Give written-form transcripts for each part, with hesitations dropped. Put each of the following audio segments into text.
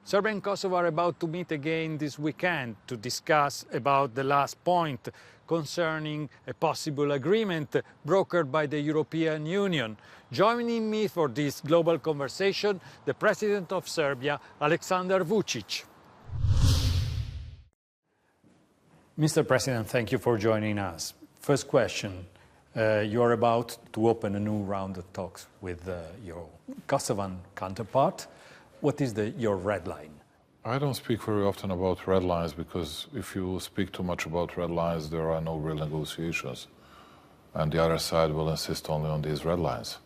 Serbia and Kosovo are about to meet again this weekend to discuss about the last point concerning a possible agreement brokered by the European Union. Joining me for this global conversation, the President of Serbia, Aleksandar Vučić. Mr. President, thank you for joining us. First question. You are about to open a new round of talks with your Kosovan counterpart. What is your red line? I don't speak very often about red lines because if you speak too much about red lines, there are no real negotiations. And the other side will insist only on these red lines.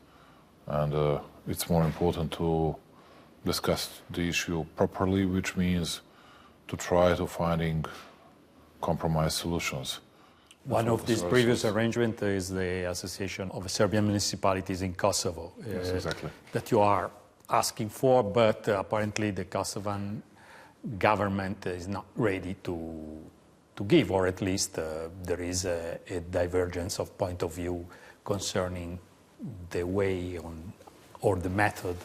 And it's more important to discuss the issue properly, which means to try to finding compromise solutions. One of these previous arrangements is the Association of Serbian Municipalities in Kosovo. Yes, exactly. That you are asking for, but apparently the Kosovan government is not ready to give, or at least there is a divergence of point of view concerning the way or the method.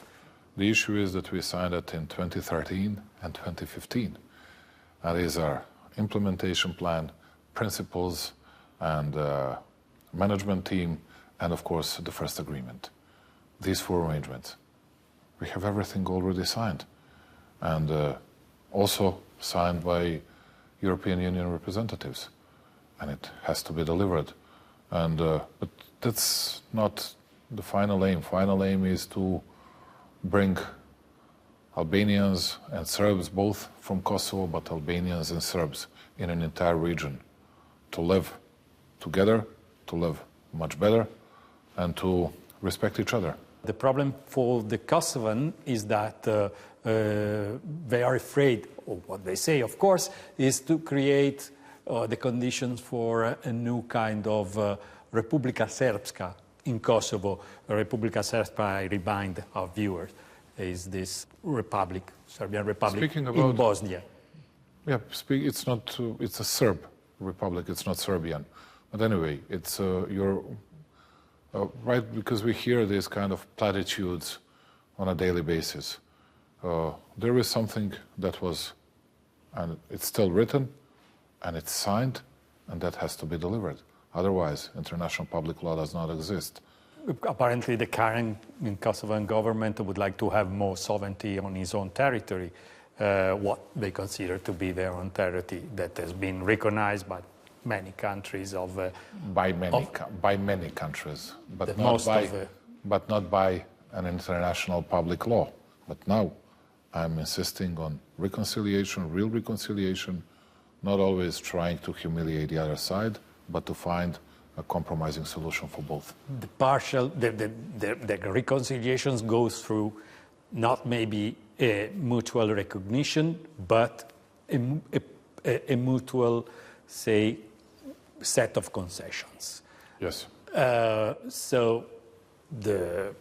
The issue is that we signed it in 2013 and 2015. And these are implementation plan, principles, and management team, and of course the first agreement. These four arrangements. We have everything already signed, and also signed by European Union representatives, and it has to be delivered. And but that's not the final aim. Final aim is to bring Albanians and Serbs, both from Kosovo, but Albanians and Serbs in an entire region, to live together, to live much better, and to respect each other. The problem for the Kosovan is that they are afraid, or what they say, of course, is to create the conditions for a new kind of Republika Srpska in Kosovo. Republika Srpska, I remind our viewers, is this republic, Serbian Republic in Bosnia. Yeah, it's a Serb republic, it's not Serbian. But anyway, it's right, because we hear these kind of platitudes on a daily basis. There is something that was, and it's still written, and it's signed, and that has to be delivered. Otherwise, international public law does not exist. Apparently, the current Kosovan government would like to have more sovereignty on its own territory, what they consider to be their own territory that has been recognized by many countries by many countries, but not by an international public law. But now I'm insisting on reconciliation, real reconciliation, not always trying to humiliate the other side, but to find a compromising solution for both. The reconciliations goes through not maybe a mutual recognition, but a mutual, say, set of concessions. Yes. So the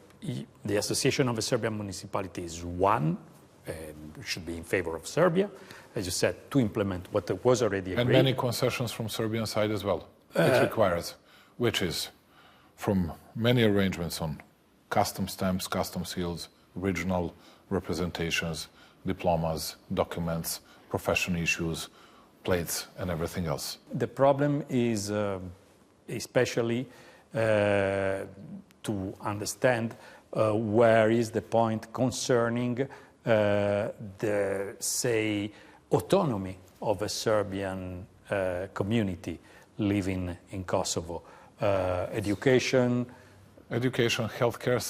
Association of the Serbian Municipalities is one, and should be in favor of Serbia, as you said, to implement what was already agreed. And many concessions from Serbian side as well. It requires, which is from many arrangements on custom stamps, custom seals, regional representations, diplomas, documents, profession issues, plates, and everything else. The problem is especially to understand where is the point concerning the, say, autonomy of a Serbian community living in Kosovo. Education, healthcare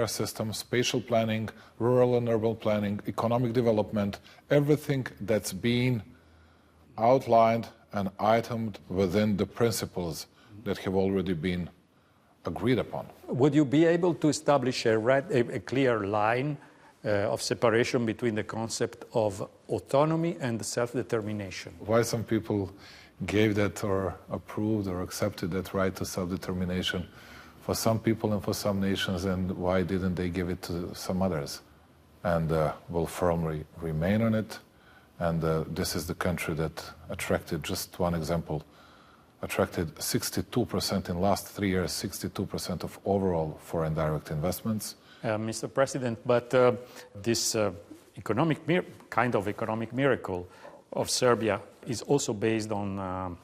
system, spatial planning, rural and urban planning, economic development, everything that's been outlined and itemed within the principles that have already been agreed upon. Would you be able to establish a clear line of separation between the concept of autonomy and self-determination? Why some people gave that or approved or accepted that right to self-determination for some people and for some nations, and why didn't they give it to some others? And will firmly remain on it. And this is the country that attracted, just one example, attracted 62% in last 3 years, 62% of overall foreign direct investments. Mr. President, but this kind of economic miracle of Serbia is also based on,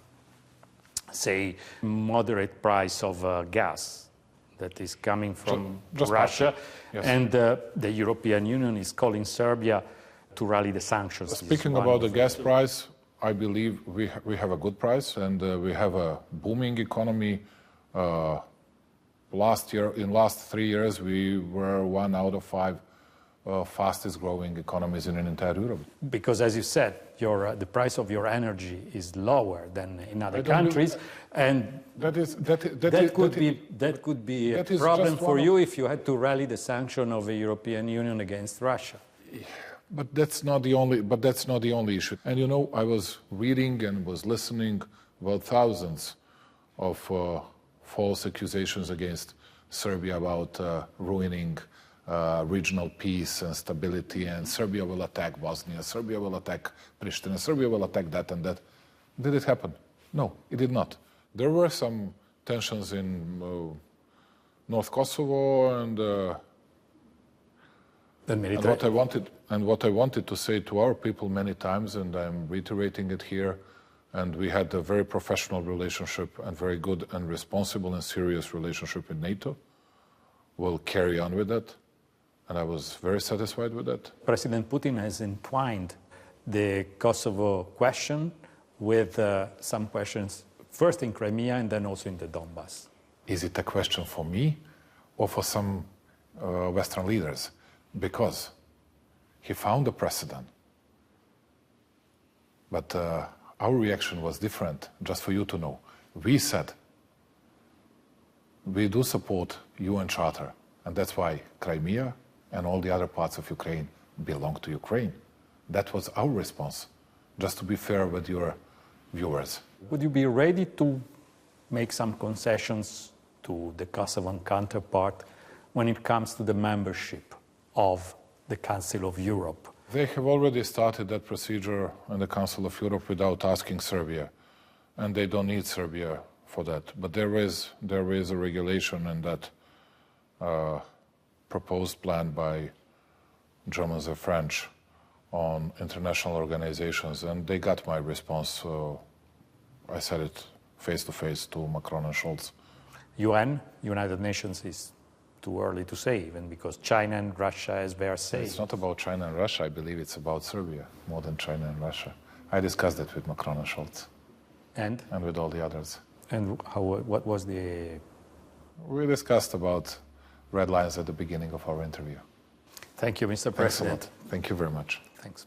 say, moderate price of gas that is coming from Russia. Yes. And the European Union is calling Serbia to rally the sanctions. Speaking about the gas price, I believe we have a good price, and we have a booming economy. Last 3 years, we were 1 out of 5 fastest growing economies in entire Europe. Because, as you said, the price of your energy is lower than in other countries, and that could be a problem for you if you had to rally the sanction of the European Union against Russia. But that's not the only issue. And you know, I was reading and was listening about thousands of false accusations against Serbia about ruining regional peace and stability, and Serbia will attack Bosnia, Serbia will attack Pristina, Serbia will attack that and that. Did it happen? No, it did not. There were some tensions in North Kosovo, and what I wanted to say to our people many times, and I'm reiterating it here, and we had a very professional relationship and very good and responsible and serious relationship in NATO. We'll carry on with that, and I was very satisfied with that. President Putin has entwined the Kosovo question with some questions, first in Crimea and then also in the Donbass. Is it a question for me or for some Western leaders? Because he found a precedent. But our reaction was different, just for you to know. We said, we do support UN Charter, and that's why Crimea and all the other parts of Ukraine belong to Ukraine. That was our response, just to be fair with your viewers. Would you be ready to make some concessions to the Kosovan counterpart when it comes to the membership of the Council of Europe? They have already started that procedure in the Council of Europe without asking Serbia, and they don't need Serbia for that. But there is a regulation in that proposed plan by Germans and French on international organizations, and they got my response. So I said it face to face to Macron and Scholz. UN, United Nations, is too early to say, even because China and Russia, as they are saying. It's not about China and Russia. I believe it's about Serbia more than China and Russia. I discussed it with Macron and Scholz. And with all the others. And what was the... We discussed about red lines at the beginning of our interview. Thank you, Mr. President. Thanks a lot. Thank you very much. Thanks.